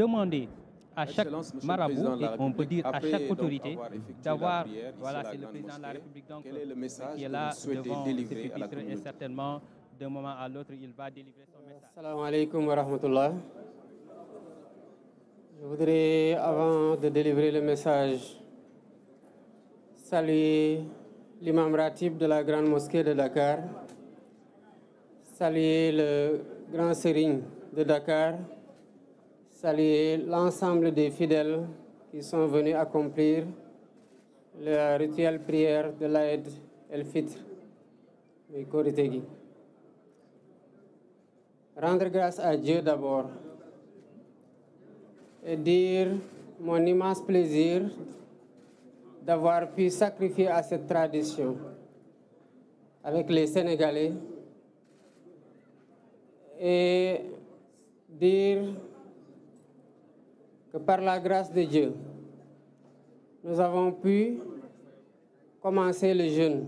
demander à chaque marabout, et on peut dire à chaque autorité, d'avoir, voilà, c'est le président de la République donc, qui est là devant ce pupitre et certainement, d'un moment à l'autre, il va délivrer son message. Assalamu alaikum wa rahmatullah. Je voudrais, avant de délivrer le message, saluer l'imam Ratib de la Grande Mosquée de Dakar, saluer le grand Serigne de Dakar, saluer l'ensemble des fidèles qui sont venus accomplir la rituelle prière de l'Aïd el-Fitr, le Koritegi. Rendre grâce à Dieu d'abord et dire mon immense plaisir d'avoir pu sacrifier à cette tradition avec les Sénégalais et dire que par la grâce de Dieu, nous avons pu commencer le jeûne,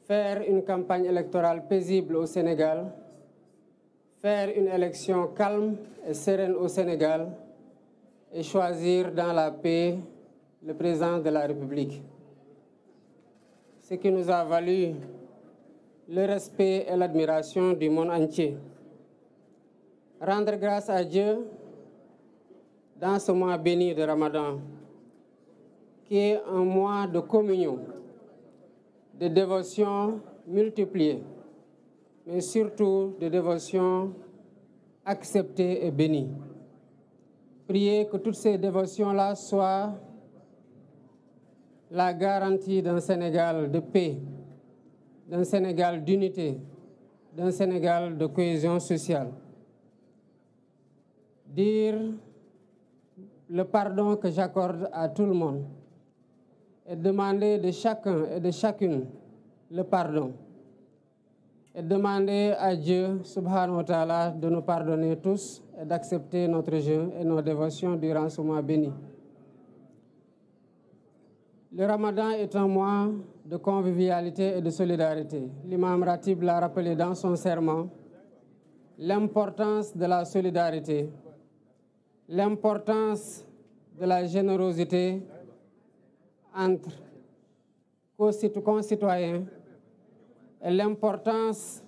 faire une campagne électorale paisible au Sénégal, faire une élection calme et sereine au Sénégal et choisir dans la paix le président de la République. Ce qui nous a valu le respect et l'admiration du monde entier. Rendre grâce à Dieu dans ce mois béni de Ramadan, qui est un mois de communion, de dévotion multipliée, mais surtout de dévotion acceptée et bénie. Priez que toutes ces dévotions-là soient la garantie d'un Sénégal de paix, d'un Sénégal d'unité, d'un Sénégal de cohésion sociale. Dire le pardon que j'accorde à tout le monde et demander de chacun et de chacune le pardon. Et demander à Dieu, subhanahu wa ta'ala, de nous pardonner tous et d'accepter notre jeûne et nos dévotions durant ce mois béni. Le Ramadan est un mois de convivialité et de solidarité. L'imam Ratib l'a rappelé dans son sermon, l'importance de la solidarité, l'importance de la générosité entre concitoyens et l'importance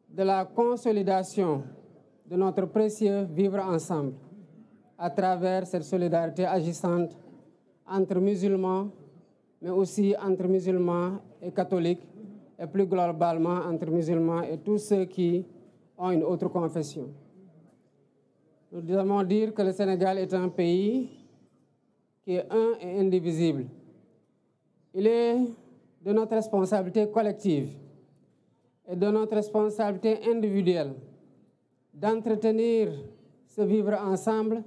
de la consolidation de notre précieux vivre ensemble à travers cette solidarité agissante entre musulmans, mais aussi entre musulmans et catholiques, et plus globalement entre musulmans et tous ceux qui ont une autre confession. Nous devons dire que le Sénégal est un pays qui est un et indivisible. Il est de notre responsabilité collective et de notre responsabilité individuelle d'entretenir ce vivre ensemble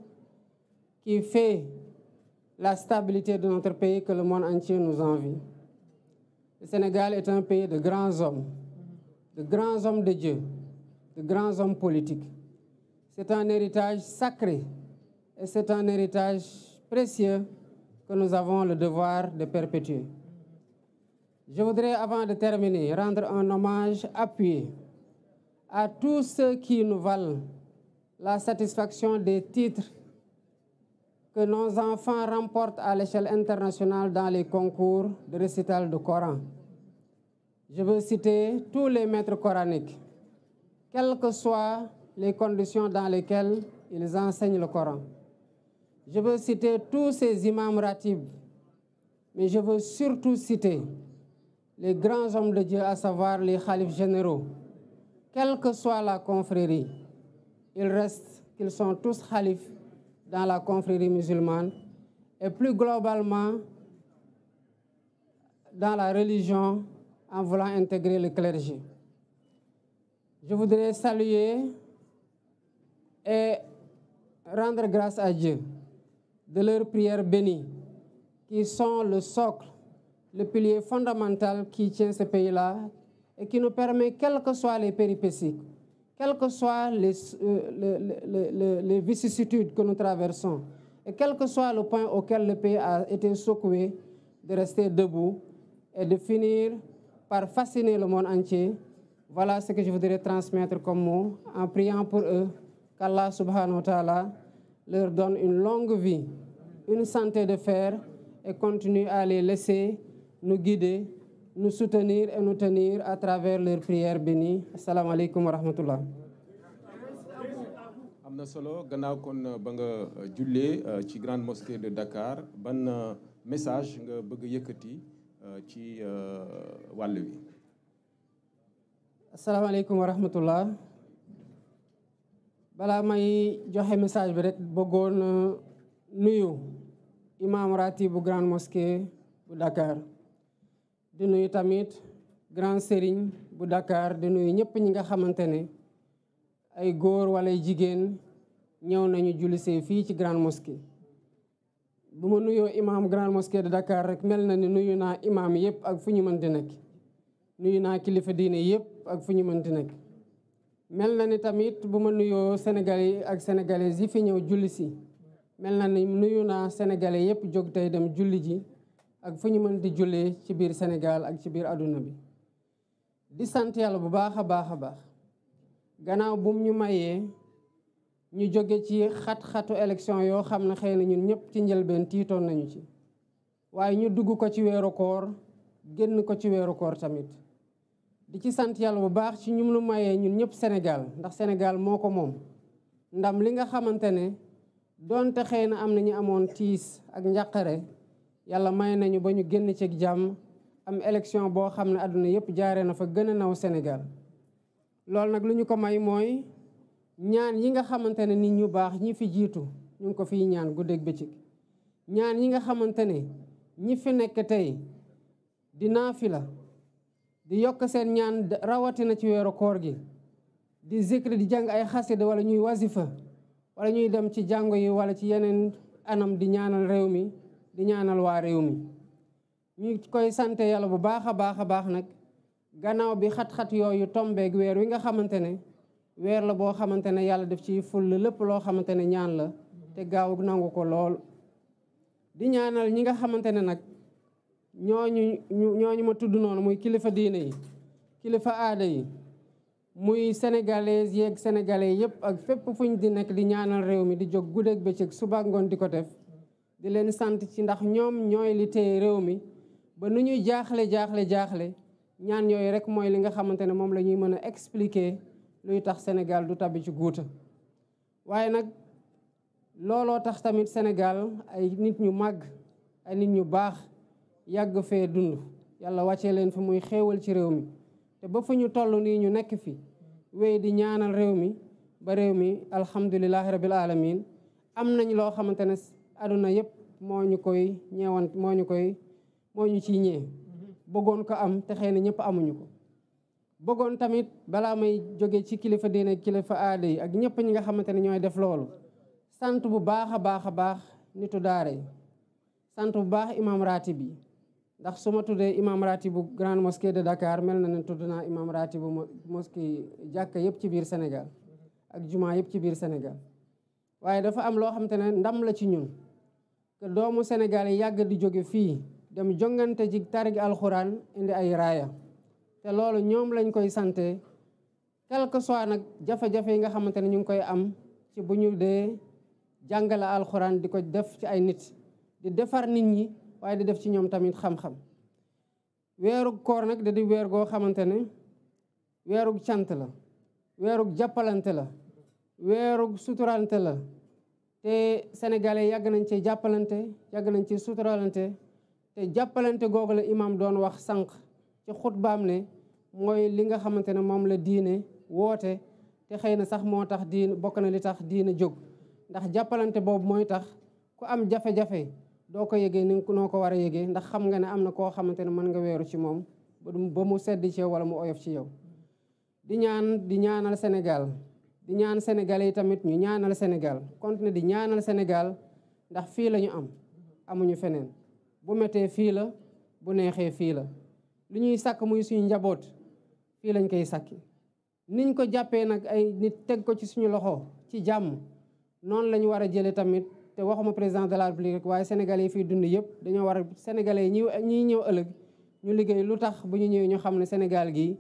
qui fait la stabilité de notre pays que le monde entier nous envie. Le Sénégal est un pays de grands hommes de Dieu, de grands hommes politiques. C'est un héritage sacré et c'est un héritage précieux que nous avons le devoir de perpétuer. Je voudrais, avant de terminer, rendre un hommage appuyé à tous ceux qui nous valent la satisfaction des titres que nos enfants remportent à l'échelle internationale dans les concours de récital du Coran. Je veux citer tous les maîtres coraniques, quelles que soient les conditions dans lesquelles ils enseignent le Coran. Je veux citer tous ces imams ratib, mais je veux surtout citer les grands hommes de Dieu, à savoir les khalifes généraux. Quelle que soit la confrérie, il reste qu'ils sont tous khalifes dans la confrérie musulmane et plus globalement dans la religion en voulant intégrer le clergé. Je voudrais saluer et rendre grâce à Dieu de leurs prières bénies qui sont le socle, le pilier fondamental qui tient ce pays-là et qui nous permet, quelles que soient les péripéties, quelles que soient les vicissitudes que nous traversons, et quel que soit le point auquel le pays a été secoué, de rester debout et de finir par fasciner le monde entier. Voilà ce que je voudrais transmettre comme mot, en priant pour eux qu'Allah subhanahu wa ta'ala leur donne une longue vie, une santé de fer et continue à les laisser nous guider, nous soutenir et nous tenir à travers leurs prières bénies. Assalamu alaikum wa rahmatullah. Amna solo gannaaw kon ba nga jullee ci grande mosquée de Dakar ban message nga bëgg yëkkati ci wàll wi. Assalamu alaikum wa rahmatullah. Balaa may joxe message bi rek bëggoon nuyu imam ratib bu grande mosquée bu Dakar di nuyu tamit grand sérigne bu Dakar di nuyu ñëpp ñi nga xamante ne ay góor wala ay jigéen ñëw nañu jullisee fii ci grande mosquée. bu ma nuyoo imam grande mosquée de Dakar rek mel na ni nuyu naa imam yëpp ak fu ñu mënti nekk nuyu naa kilifa diine yëpp ak fu ñu mënti nekk. mel na ni tamit bu ma nuyoo sénégalais ak sénégalaises yi fi ñëw julli si mel na ni nuyu naa sénégalais yëpp jóg tey dem julli ji ak fu ñu mën di jullee ci biir Sénégal ak ci biir àdduna bi. di sant yàlla bu baax a baax a baax gannaaw bum ñu mayee ñu jóge ci xat-xatu élection yoo xam ne xëy na ñun ñëpp ci njëlbeen tiitoon nañu ci waaye ñu dugg ko ci weeru koor génn ko ci weeru koor tamit. di ci sant yàlla bu baax ci ñum lu mayee ñun ñëpp Sénégal ndax Sénégal moo ko moom ndam li nga xamante ne doonte xëy na am na ñu amoon tiis ak njàqare yàlla may nañu ba ñu génn ci jàmm am élection boo xam ne àdduna yëpp jaaree na fa gën a naw Sénégal. loolu nag lu ñu ko may mooy ñaan yi nga xamante ne nit ñu baax ñi fi jiitu ñu ngi ko fiy ñaan guddeeg bëccëg ñaan yi nga xamante ne ñi fi nekk tey di naafila di yokk seen ñaan rawatina ci weeru koor gi di zikri di jàng ay xasida wala ñuy wasifa wala ñuy dem ci jàngo yi wala ci yeneen anam di ñaanal réew mi di ñaanal waa réew mi. ñu koy sante yàlla bu baax a baax nag gannaaw bi xat-xat yooyu tombeeg weer wi nga xamante ne weer la boo xamante ne yàlla def ci ful lépp loo xamante ne ñaan la te gaaw nangu ko lool. di ñaanal ñi nga xamante ne nag ñooñu ma tudd noonu muy kilifa diine yi kilifa aada yi muy sénégalais yeeg sénégalais yëpp ak fépp fuñ di nekk di ñaanal réew mi di jóg guddeeg bëccëg suba ngoon di ko def di leen sant ci ndax ñoom ñooy li téye réew mi ba nu ñuy jaaxle ñaan yooyu rek mooy li nga xamante ne moom la ñuy mën a expliquer luy tax Sénégal du tabbi ci guuta. waaye nag looloo tax tamit Sénégal ay nit ñu màgg ay nit ñu baax yàgg fee dund yàlla wàccee leen fi muy xéewal ci réew mi te ba fu ñu toll nii ñu nekk fi wéy di ñaanal réew mi ba réew mi alhamdulilahi rabil alamin am nañ loo xamante ne àdduna yëpp moo ñu ciy ñee bëggoon ko am te xëy na ñëpp amuñu ko. bëggoon tamit balaa may jóge ci kilifa diine kilifa aada yi ak ñëpp ñi nga xamante ne ñooy def loolu sant bu baax a baax nitu daara yi sant bu baax imam ratib yi ndax su ma tuddee imam ratib bu grande mosquée de Dakar mel na ne tudd naa imam ratib bu mosquée jàkka yëpp ci biir Sénégal ak jumaa yëpp ci biir Sénégal. waaye dafa am loo xamante ne ndam la ci ñun que doomu Sénégal yi yàgg di jóge fii dem jongante ci tarig alxuraan indi ay raaya te loolu ñoom lañ koy sante quel que soit nag jafe-jafe yi nga xamante ne ñu ngi koy am ci bu ñu dee jàngale alxuraan di ko def ci ay nit di defar nit ñi waaye di def ci ñoom tamit xam-xam. weeru koor nag da di weer goo xamante ne weerug cant la weerug jàppalante la weerug suturalante la te sénégalais yàgg nañ ci jàppalante yàgg nañ ci suturalante te jàppalante googu la imam doon wax sànq ci xutbaam ne mooy li nga xamante ne moom la diine woote te xëy na sax moo tax diine bokk na li tax diine jóg ndax jàppalante boobu mooy tax ku am jafe-jafe doo ko yëgee ni noo ko war a yëgee ndax xam nga ne am na koo xamante ne mën nga weeru ci moom ba mu sedd ci yow wala mu oyof ci yow. di ñaanal Sénégal di ñaan Sénégalais yi tamit ñu ñaanal Sénégal continuer di ñaanal Sénégal ndax fii la ñu amuñu feneen bu méttee fii la bu neexee fii la lu ñuy sàkk muy suñu njaboot fii lañ koy sàkki niñ ko jàppee nag ay nit teg ko ci suñu loxo ci jàmm noonu la ñu war a jëlee tamit te waxuma président de la République waaye sénégalais yi fii dund yëpp dañoo war a sénégalais yi ñiy ñëw ëllëg ñu liggéey lu tax bu ñu ñëwee ñu xam ne Sénégal gi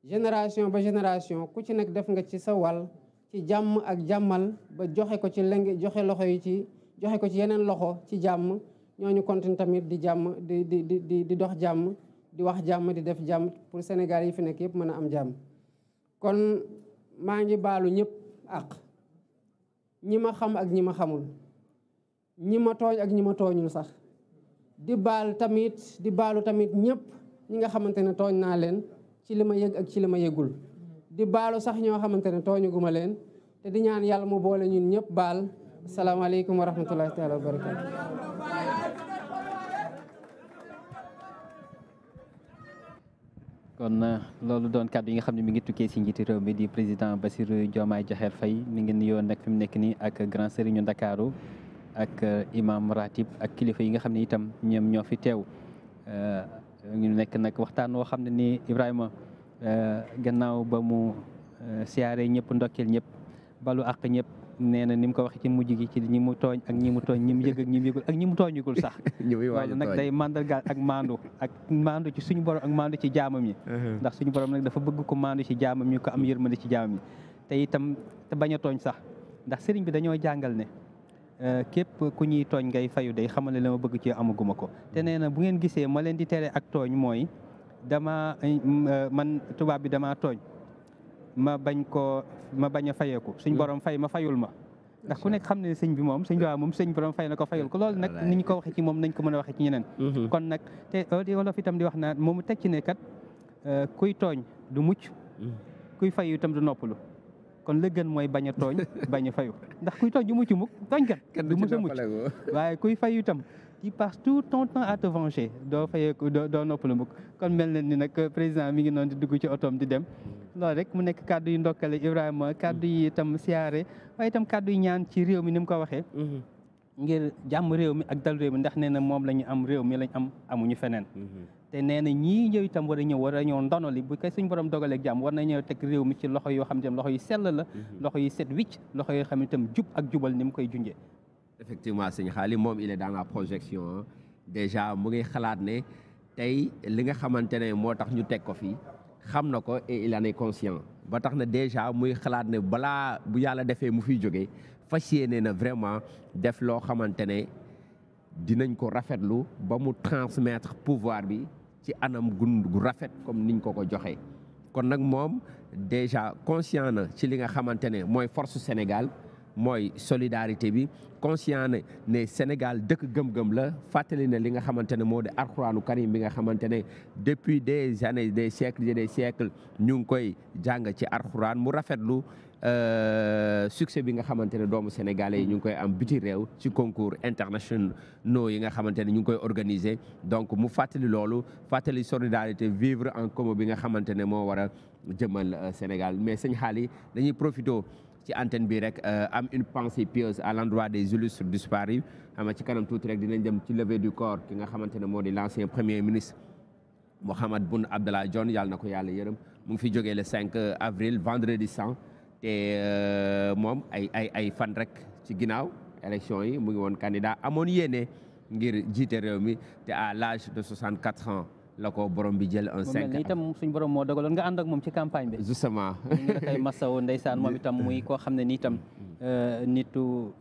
génération ba génération ku ci nekk def nga ci sa wàll ci ci jàmm ak jàmmal ba joxe ko ci joxe loxo yi joxe ko ci yeneen loxo ci jàmm ñooñu continue tamit di jàmm di dox jàmm di wax jàmm di def jàmm pour Sénégal yi fi nekk yëpp mën a am jàmm. kon maa ngi baalu ñëpp ak ñi ma xam ak ñi ma xamul ñi ma tooñ ak ñi ma tooñul sax di baalu tamit ñëpp ñi nga xamante ne tooñ naa leen ci li ma yëg ak ci li ma yëgul di baalu sax ñoo xamante ne tooñuguma leen te di ñaan yàlla mu boole ñun ñëpp baal. asalaamaaleykum wa rahmatullahi taala wa barakatu. kon loolu doon kàddu yi nga xam ne mi ngi tukkee si njiiti réew mi di président Bassirou Diomaye Diakhar Faye mi ngi nuyoo nag fi mu nekk nii ak grand serigne Ndakaaru ak imam ratib ak kilifa yi nga xam ne itam ñoom ñoo fi teew ñu nekk nag waxtaan woo xam ne nii Ibrahima gannaaw ba mu siyaare ñëpp ndokkeel ñëpp balu àq ñëpp nee na ni mu ko waxee ci mujj gi ci ñi mu tooñ ak ñi mu tooñ ñi mu yëg ak ñi mu yëgul ak ñi mu tooñugul sax loolu nag day mandargaal ak maandu ci suñu borom ak maandu ci jaamam yi ndax suñu borom nag dafa bëgg ko maandu ci jaamam yi ko am yërmande ci jaamam yi te itam te bañ a tooñ sax ndax sëriñ bi dañoo jàngal ne képp ku ñuy tooñ ngay fayu day xamal ne la ma bëgg ci amaguma ko te nee na bu ngeen gisee ma leen di tere ak tooñ mooy man tubaab bi damaa tooñ ma bañ a fayeeku suñ borom fay ma fayul ma ndax ku nekk xam ne sëñ bi moom sëñ bi moom sëñ borom fay na ko fayul ko loolu nag ni ñu ko waxee ci moom nañ ko mën a waxee ci ñeneen kon nag te wolof itam di wax naa moomu teg ci ne kat kuy tooñ du mucc kuy fayu itam du noppalu kon la gën mooy bañ a tooñ bañ a fayu ndax kuy tooñ du mucc mukk tooñ kat du mës a mucc waaye kuy fayu itam tu passes tout ton temps à te venger doo fayeeku doo noppalu mukk kon mel na ni nag président mi ngi noonu di dugg ci otoom di dem loolu rek mu nekk kàddu yu ndokkale Ibrahima kàddu yi itam siyaare waaye itam kàddu yi ñaan ci réew mi ni mu ko waxee ngir jàmm réew mi ak dal réew mi ndax nee na moom la ñu am réew mi lañ am amuñu feneen te nee na ñii ñëw itam war a ñëw ndono li bu koy suñ borom dogaleeg jàmm war na ñëw teg réew mi ci loxo yoo xam ne loxo yu sell la loxo yu set wicc loxo yoo xam ne itam jub ak jubal ni mu koy junjee. Effectivement sëñ Xaali moom il est dans la projection déjà mu ngi xalaat ne tey li nga xamante ne moo tax ñu teg ko fii xam na ko et il en est conscient ba tax na déjà muy xalaat ne balaa bu yàlla defee mu fiy jógee fas yéene na vraiment def loo xamante ne dinañ ko rafetlu ba mu transmettre pouvoir bi ci anam gu rafet comme niñ ko joxee kon nag moom déjà conscient na ci li nga xamante ne mooy force Sénégal mooy solidarité bi conscient ne Sénégal dëkk gëm-gëm la fàttali na li nga xamante ne moo di alxuraanu karim bi nga xamante ne depuis des années des siècles et des siècles ñu ngi koy jàng ci alxuraan mu rafetlu succès bi nga xamante ne doomu sénégalais yi ñu ngi koy am biti réew ci concours internationaux yi nga xamante ne ñu ngi koy organiser donc mu fàttali loolu fàttali solidarité vivre en commun bi nga xamante ne moo war a jëmal Sénégal mais sëñ Xaali dañuy profité ci antenne bi rek am une pensée pieuse à l'endroit des illustres disparus xam ci kanam tuuti rek dinañ dem ci levée du corps ki nga xamante ne moo di l'ancien premier ministre Mahammed Boun Abdallah Dionne yàlla na ko yàlla yërëm mu ngi fi jógee le 5 avril vendredi saint te moom ay fan rek ci ginnaaw élection yi mu ngi woon candidat amoon yéene ngir jiite réew mi te à l'âge de 64 ans la ko borom bi jël un 5 itam suñ borom moo dogaloon nga ànd ak moom ci campagne bi justement ñu ngi la koy masawu ndeysaan moom itam muy koo xam ne ni itam nitu